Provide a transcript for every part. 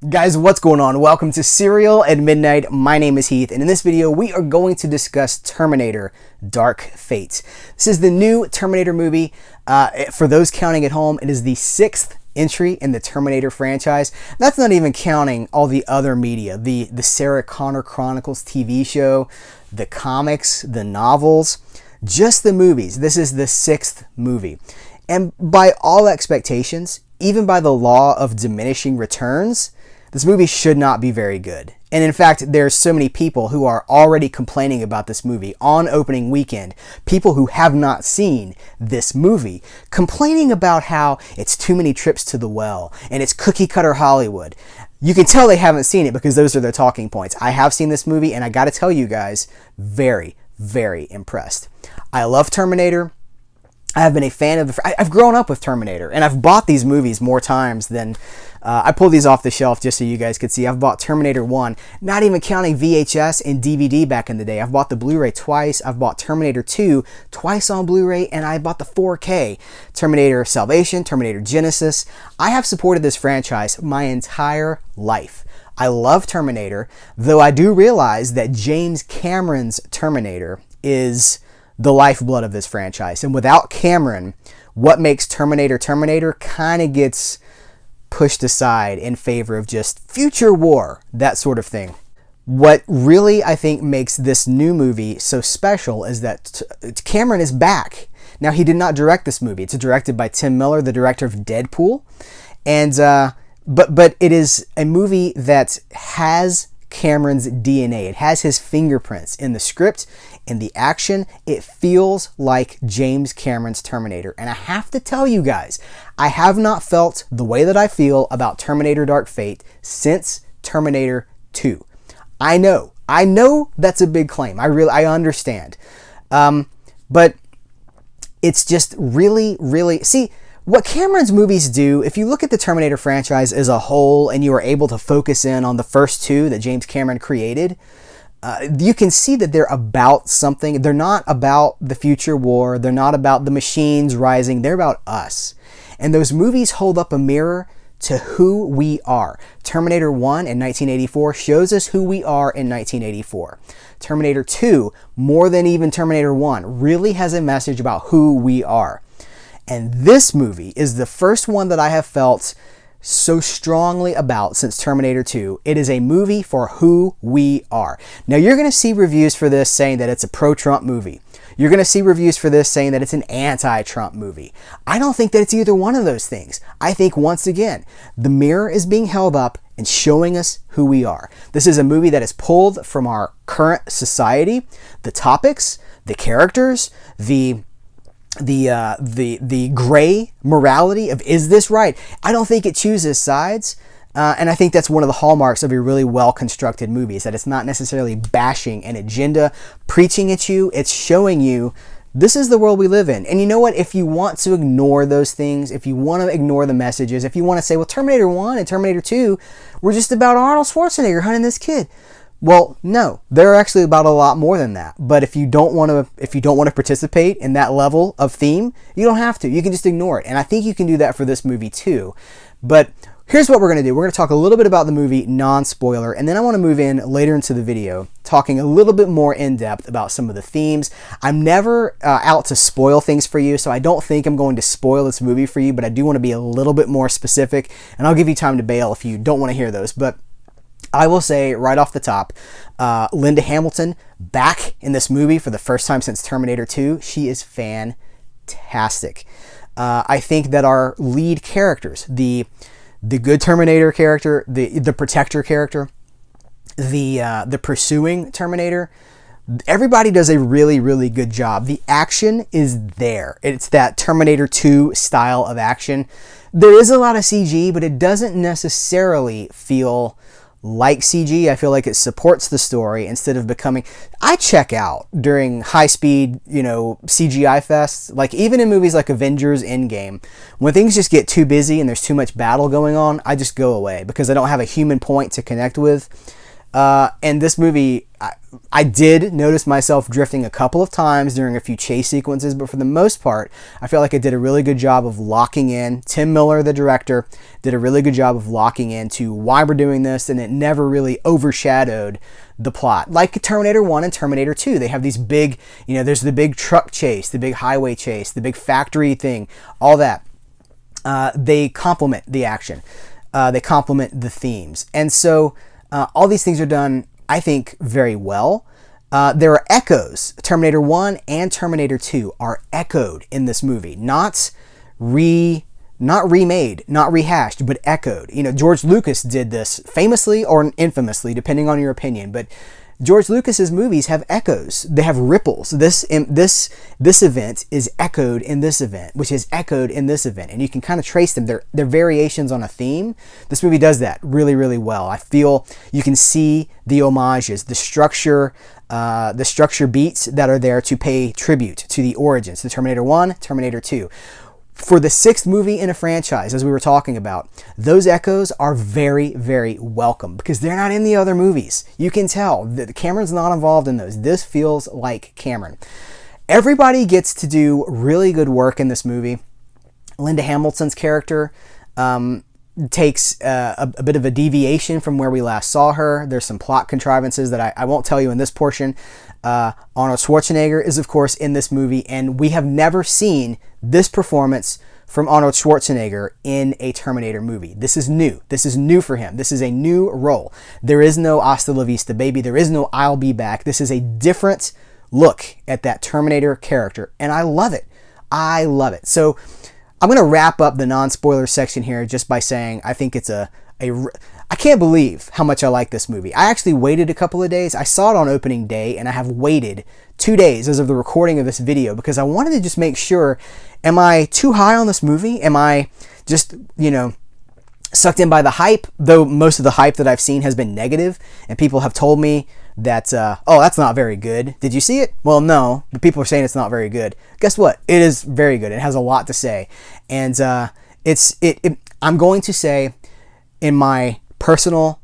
Guys, what's going on? Welcome to Serial at Midnight. My name is Heath, and in this video, we are going to discuss Terminator: Dark Fate. This is the new Terminator movie. For those counting at home, it is the 6th entry in the Terminator franchise. That's not even counting all the other media, the Sarah Connor Chronicles TV show, the comics, the novels, just the movies. This is the 6th movie. And by all expectations, even by the law of diminishing returns, this movie should not be very good. And in fact, there's so many people who are already complaining about this movie on opening weekend. People who have not seen this movie complaining about how it's too many trips to the well and it's cookie cutter Hollywood. You can tell they haven't seen it because those are their talking points. I have seen this movie and I got to tell you guys, very, very impressed. I love Terminator. I have been a fan of I've grown up with Terminator, and I've bought these movies more times than I pulled these off the shelf just so you guys could see. I've bought Terminator 1, not even counting VHS and DVD back in the day. I've bought the Blu-ray twice. I've bought Terminator 2 twice on Blu-ray, and I bought the 4K. Terminator Salvation, Terminator Genesis. I have supported this franchise my entire life. I love Terminator, though I do realize that James Cameron's Terminator is the lifeblood of this franchise. And without Cameron, what makes Terminator Terminator kind of gets pushed aside in favor of just future war, that sort of thing. What really, I think, makes this new movie so special is that Cameron is back. Now, he did not direct this movie. It's directed by Tim Miller, the director of Deadpool. And but it is a movie that has Cameron's DNA. It has his fingerprints in the script, in the action. It feels like James Cameron's Terminator. And I have to tell you guys, I have not felt the way that I feel about Terminator: Dark Fate since Terminator 2. I know that's a big claim. I understand. But it's just really, see, what Cameron's movies do, if you look at the Terminator franchise as a whole and you are able to focus in on the first two that James Cameron created, you can see that they're about something. They're not about the future war. They're not about the machines rising. They're about us. And those movies hold up a mirror to who we are. Terminator 1 in 1984 shows us who we are in 1984. Terminator 2, more than even Terminator 1, really has a message about who we are. And this movie is the first one that I have felt so strongly about since Terminator 2. It is a movie for who we are. Now, you're going to see reviews for this saying that it's a pro-Trump movie. You're going to see reviews for this saying that it's an anti-Trump movie. I don't think that it's either one of those things. I think, once again, the mirror is being held up and showing us who we are. This is a movie that is pulled from our current society, the topics, the characters, the gray morality of, is this right? I don't think it chooses sides. And I think that's one of the hallmarks of a really well-constructed movie, is that it's not necessarily bashing an agenda, preaching at you. It's showing you this is the world we live in. And you know what? If you want to ignore those things, if you want to ignore the messages, if you want to say, well, Terminator 1 and Terminator 2 were just about Arnold Schwarzenegger hunting this kid. Well, no, they're actually about a lot more than that. But if you don't want to participate in that level of theme, you don't have to. You can just ignore it. And I think you can do that for this movie too. But here's what we're going to do. We're going to talk a little bit about the movie, non-spoiler, and then I want to move in later into the video talking a little bit more in depth about some of the themes. I'm never out to spoil things for you, so I don't think I'm going to spoil this movie for you, but I do want to be a little bit more specific, and I'll give you time to bail if you don't want to hear those. But I will say right off the top, Linda Hamilton back in this movie for the first time since Terminator 2. She is fantastic. I think that our lead characters, the good Terminator character, the Protector character, the pursuing Terminator, everybody does a really, really good job. The action is there. It's that Terminator 2 style of action. There is a lot of CG, but it doesn't necessarily feel like CG. I feel like it supports the story instead of becoming... I check out during high-speed, CGI fests. Like, even in movies like Avengers Endgame, when things just get too busy and there's too much battle going on, I just go away because I don't have a human point to connect with. And this movie, I did notice myself drifting a couple of times during a few chase sequences, but for the most part, I feel like it did a really good job of locking in. Tim Miller, the director, did a really good job of locking into why we're doing this, and it never really overshadowed the plot. Like Terminator 1 and Terminator 2, they have these big, there's the big truck chase, the big highway chase, the big factory thing, all that. They complement the action. They complement the themes. And so all these things are done, I think, very well. There are echoes. Terminator 1 and Terminator 2 are echoed in this movie. Not remade, not rehashed, but echoed. George Lucas did this famously or infamously, depending on your opinion, but George Lucas's movies have echoes. They have ripples. This event is echoed in this event, which is echoed in this event, and you can kind of trace them. They're variations on a theme. This movie does that really, really well. I feel you can see the homages, the structure beats that are there to pay tribute to the origins, to Terminator 1, Terminator 2. For the 6th movie in a franchise, as we were talking about, those echoes are very, very welcome because they're not in the other movies. You can tell that Cameron's not involved in those. This feels like Cameron. Everybody gets to do really good work in this movie. Linda Hamilton's character takes a bit of a deviation from where we last saw her. There's some plot contrivances that I won't tell you in this portion. Arnold Schwarzenegger is, of course, in this movie, and we have never seen this performance from Arnold Schwarzenegger in a Terminator movie. This is new. This is new for him. This is a new role. There is no Hasta la Vista, baby. There is no I'll be back. This is a different look at that Terminator character, and I love it. I love it. So I'm going to wrap up the non-spoiler section here just by saying I think it's I can't believe how much I like this movie. I actually waited a couple of days. I saw it on opening day, and I have waited 2 days as of the recording of this video because I wanted to just make sure, am I too high on this movie? Am I just, sucked in by the hype? Though most of the hype that I've seen has been negative, and people have told me that, oh, that's not very good. Did you see it? Well, no, but people are saying it's not very good. Guess what? It is very good. It has a lot to say. And I'm going to say, in my personal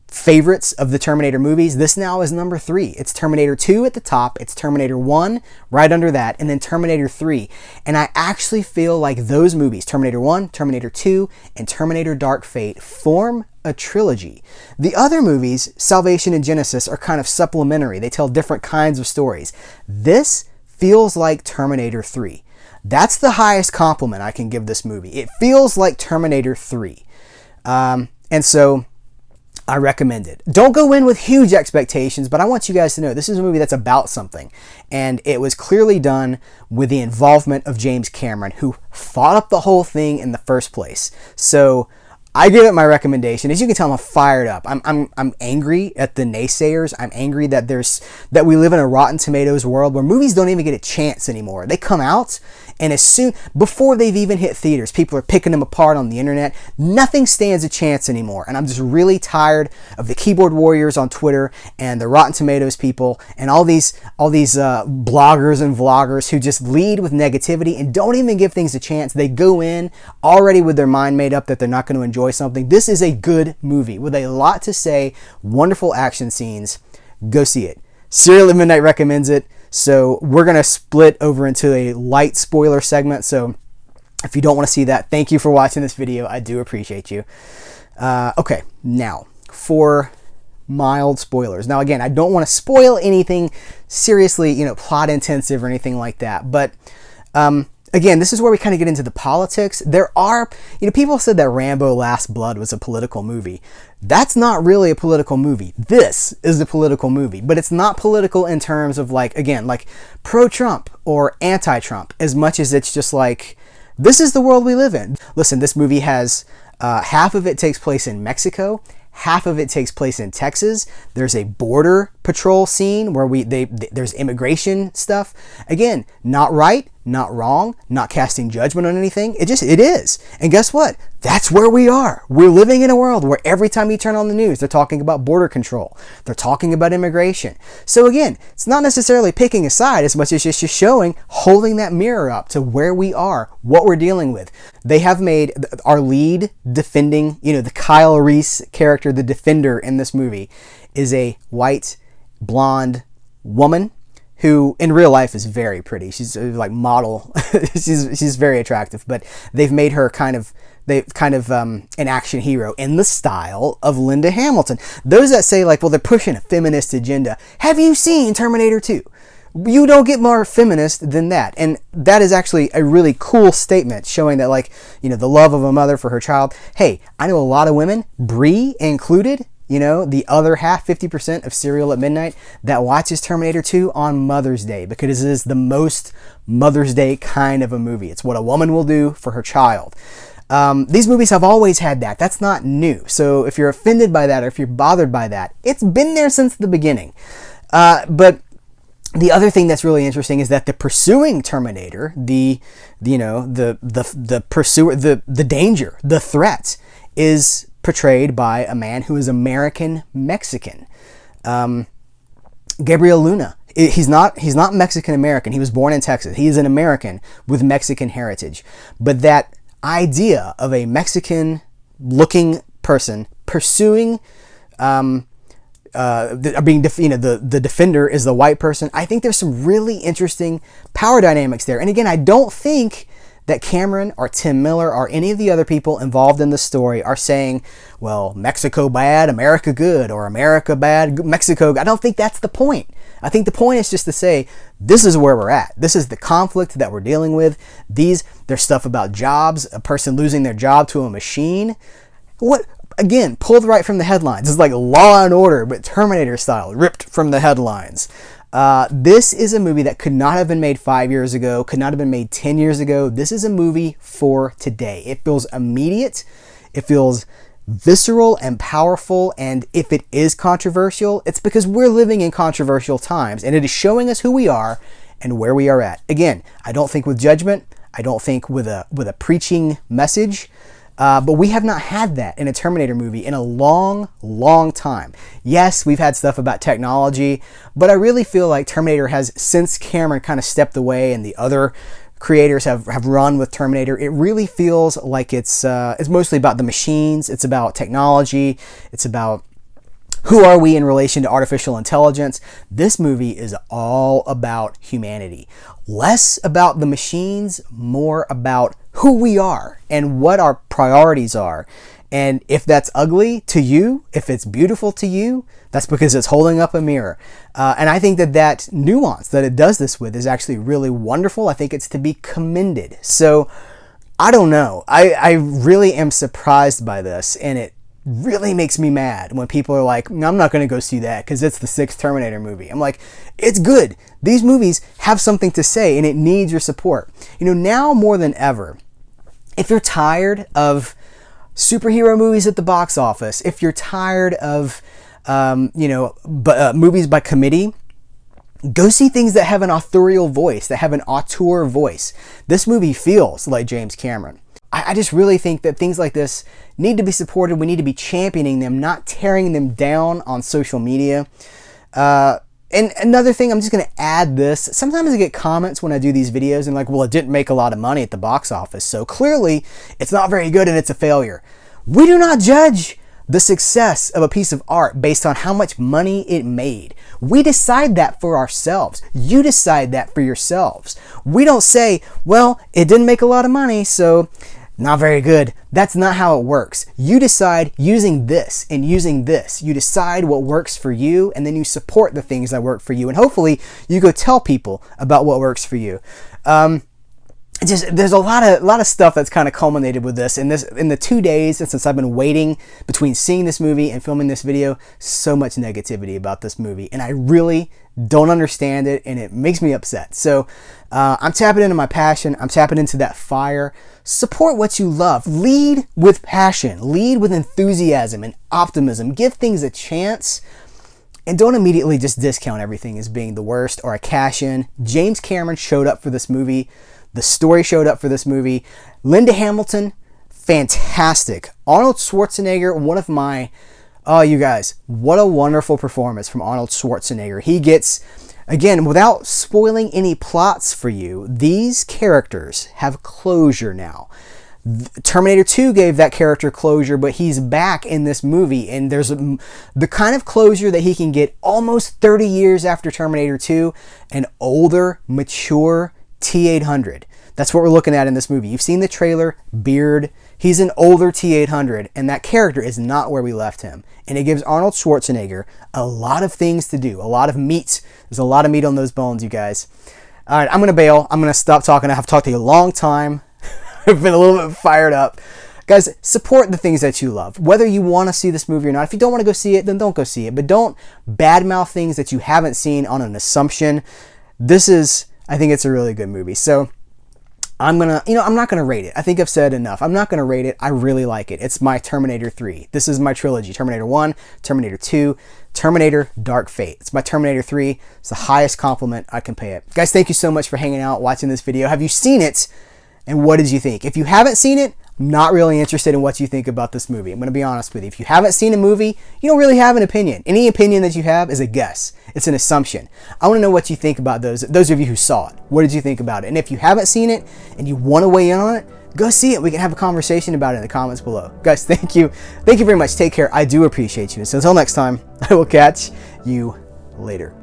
favorites of the Terminator movies, this now is number 3. It's Terminator 2 at the top, it's Terminator 1 right under that, and then Terminator 3. And I actually feel like those movies, Terminator 1, Terminator 2, and Terminator Dark Fate, form a trilogy. The other movies, Salvation and Genesis, are kind of supplementary. They tell different kinds of stories. This feels like Terminator 3. That's the highest compliment I can give this movie. It feels like Terminator 3. And so I recommend it. Don't go in with huge expectations, but I want you guys to know this is a movie that's about something. And it was clearly done with the involvement of James Cameron, who thought up the whole thing in the first place. So I give it my recommendation. As you can tell, I'm fired up. I'm angry at the naysayers. I'm angry that we live in a Rotten Tomatoes world where movies don't even get a chance anymore. They come out, and before they've even hit theaters, people are picking them apart on the internet. Nothing stands a chance anymore. And I'm just really tired of the keyboard warriors on Twitter and the Rotten Tomatoes people and all these bloggers and vloggers who just lead with negativity and don't even give things a chance. They go in already with their mind made up that they're not going to enjoy something. This is a good movie with a lot to say, wonderful action scenes. Go see it. Serial at Midnight recommends it. So we're going to split over into a light spoiler segment. So if you don't want to see that, thank you for watching this video. I do appreciate you. Okay, now for mild spoilers. Now again, I don't want to spoil anything seriously, plot intensive or anything like that. But again, this is where we kind of get into the politics. There are, people said that Rambo Last Blood was a political movie. That's not really a political movie. This is a political movie, but it's not political in terms of like pro-Trump or anti-Trump as much as it's just like, this is the world we live in. Listen, this movie has, half of it takes place in Mexico. Half of it takes place in Texas. There's a border patrol scene where there's immigration stuff. Again, not right, not wrong, not casting judgment on anything. It is. And guess what? That's where we are. We're living in a world where every time you turn on the news, they're talking about border control. They're talking about immigration. So again, it's not necessarily picking a side as much as just showing, holding that mirror up to where we are, what we're dealing with. They have made our lead defending, the Kyle Reese character, the defender in this movie, is a white, blonde woman who in real life is very pretty. She's like model. she's very attractive, but they've made her kind of an action hero in the style of Linda Hamilton. Those that say like, well, they're pushing a feminist agenda. Have you seen Terminator 2? You don't get more feminist than that. And that is actually a really cool statement showing that, like, you know, the love of a mother for her child. Hey, I know a lot of women, Brie included, you know, the other half, 50% of Serial at Midnight, that watches Terminator 2 on Mother's Day because it is the most Mother's Day kind of a movie. It's what a woman will do for her child. These movies have always had that. That's not new. So if you're offended by that or if you're bothered by that, it's been there since the beginning. But the other thing that's really interesting is that the pursuing Terminator, the pursuer, the danger, the threat, is portrayed by a man who is American Mexican. Gabriel Luna. He's not Mexican American. He was born in Texas. He is an American with Mexican heritage. But that idea of a Mexican looking person pursuing the defender is the white person. I think there's some really interesting power dynamics there. And again, I don't think that Cameron or Tim Miller or any of the other people involved in the story are saying, well, Mexico bad, America good, or America bad, Mexico good. I don't think that's the point. I think the point is just to say, this is where we're at. This is the conflict that we're dealing with. There's stuff about jobs, a person losing their job to a machine. What? Again, pulled right from the headlines. It's like Law and Order, but Terminator style, ripped from the headlines. This is a movie that could not have been made 5 years ago, could not have been made 10 years ago. This is a movie for today. It feels immediate. It feels visceral and powerful. And if it is controversial, it's because we're living in controversial times. And it is showing us who we are and where we are at. Again, I don't think with judgment. I don't think with a preaching message. But we have not had that in a Terminator movie in a long, long time. Yes, we've had stuff about technology, but I really feel like Terminator has, since Cameron kind of stepped away and the other creators have run with Terminator, it really feels like it's mostly about the machines. It's about technology. It's about who are we in relation to artificial intelligence. This movie is all about humanity. Less about the machines, more about who we are and what our priorities are. And if that's ugly to you, if it's beautiful to you, that's because it's holding up a mirror. And I think that nuance that it does this with is actually really wonderful. I think it's to be commended. So I don't know. I really am surprised by this, and it really makes me mad when people are like, no, I'm not going to go see that because it's the 6th Terminator movie. I'm like, it's good. These movies have something to say and it needs your support. You know, now more than ever, if you're tired of superhero movies at the box office, if you're tired of, movies by committee, go see things that have an authorial voice, that have an auteur voice. This movie feels like James Cameron. I just really think that things like this need to be supported. We need to be championing them, not tearing them down on social media. And another thing, I'm just going to add this. Sometimes I get comments when I do these videos and like, well, it didn't make a lot of money at the box office, so clearly it's not very good and it's a failure. We do not judge the success of a piece of art based on how much money it made. We decide that for ourselves. You decide that for yourselves. We don't say, well, it didn't make a lot of money, so not very good. That's not how it works. You decide using this and using this. You decide what works for you, and then you support the things that work for you. And hopefully you go tell people about what works for you. There's a lot of stuff that's kind of culminated with this. In the 2 days since I've been waiting between seeing this movie and filming this video, so much negativity about this movie, and I really don't understand it, and it makes me upset. So I'm tapping into my passion. I'm tapping into that fire. Support what you love. Lead with passion. Lead with enthusiasm and optimism. Give things a chance. And don't immediately just discount everything as being the worst or a cash-in. James Cameron showed up for this movie. The story showed up for this movie. Linda Hamilton, fantastic. Arnold Schwarzenegger, one of my... Oh, you guys, what a wonderful performance from Arnold Schwarzenegger. He gets, again, without spoiling any plots for you, these characters have closure now. Terminator 2 gave that character closure, but he's back in this movie, and there's the kind of closure that he can get almost 30 years after Terminator 2, an older, mature T-800. That's what we're looking at in this movie. You've seen the trailer, beard. He's an older T-800, and that character is not where we left him. And it gives Arnold Schwarzenegger a lot of things to do, a lot of meat. There's a lot of meat on those bones, you guys. All right, I'm going to bail. I'm going to stop talking. I've talked to you a long time. I've been a little bit fired up. Guys, support the things that you love. Whether you want to see this movie or not. If you don't want to go see it, then don't go see it. But don't badmouth things that you haven't seen on an assumption. I think it's a really good movie. So I'm not gonna rate it. I think I've said enough. I'm not gonna rate it. I really like it. It's my Terminator 3. This is my trilogy. Terminator 1, Terminator 2, Terminator Dark Fate. It's my Terminator 3. It's the highest compliment I can pay it. Guys, thank you so much for hanging out, watching this video. Have you seen it? And what did you think? If you haven't seen it, I'm not really interested in what you think about this movie. I'm going to be honest with you. If you haven't seen a movie, you don't really have an opinion. Any opinion that you have is a guess. It's an assumption. I want to know what you think about those of you who saw it. What did you think about it? And if you haven't seen it and you want to weigh in on it, go see it. We can have a conversation about it in the comments below. Guys, thank you. Thank you very much. Take care. I do appreciate you. So until next time, I will catch you later.